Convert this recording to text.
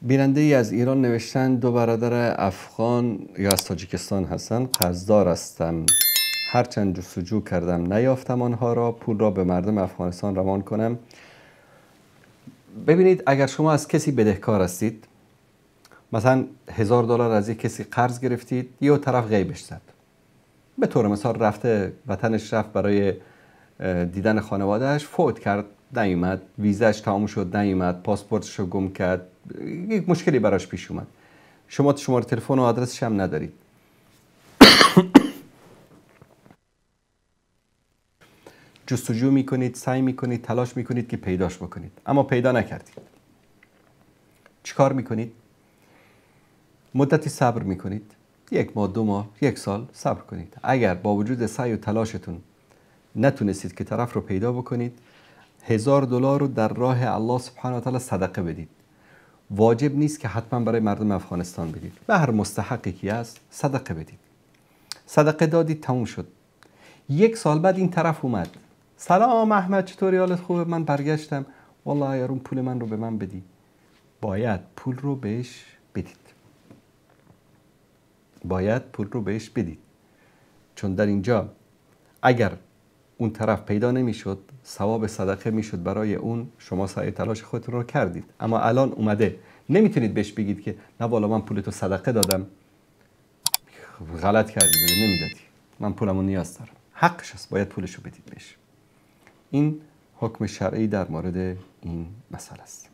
بیننده ای از ایران نوشتن دو برادر افغان یا از تاجیکستان هستن. قرضدار هستم، هرچند جستجو کردم نیافتم آنها را. پول را به مردم افغانستان روان کنم. ببینید، اگر شما از کسی بدهکار هستید، مثلا $1000 از یک کسی قرض گرفتید، یه طرف غیبش زد، به طور مثال رفته وطنش، رفت برای دیدن خانوادهش، فوت کرد، نیومد، ویزاش تمام شد، نیومد، پاسپورتش رو گم کرد، یک مشکلی براش پیش اومد. شما شماره تلفن و آدرسش هم ندارید. جستجو میکنید، سعی میکنید، تلاش میکنید که پیداش بکنید، اما پیدا نکردید. چیکار میکنید؟ مدتی صبر میکنید، 1 ماه، 2 ماه، 1 سال صبر کنید. اگر با وجود سعی و تلاشتون نتونستید که طرف رو پیدا بکنید، $1000 رو در راه الله سبحانه و تعالی صدقه بدید. واجب نیست که حتما برای مردم افغانستان بدید، به هر مستحقی که هست صدقه بدید. صدقه دادید، تموم شد. 1 سال بعد این طرف اومد، سلام احمد، چطوری، حالت خوبه؟ من برگشتم، والله یارون پول من رو به من بدی. باید پول رو بهش بدید، باید پول رو بهش بدید. چون در اینجا اگر اون طرف پیدا نمیشد، ثواب صدقه میشد برای اون. شما سعی تلاش خودتون رو کردید، اما الان اومده، نمیتونید بهش بگید که نه والا من پولتو صدقه دادم، غلط کردی، نمیدادی، من پولمو نیاز دارم. حقش است، باید پولشو بدید بهش. این حکم شرعی در مورد این مسئله است.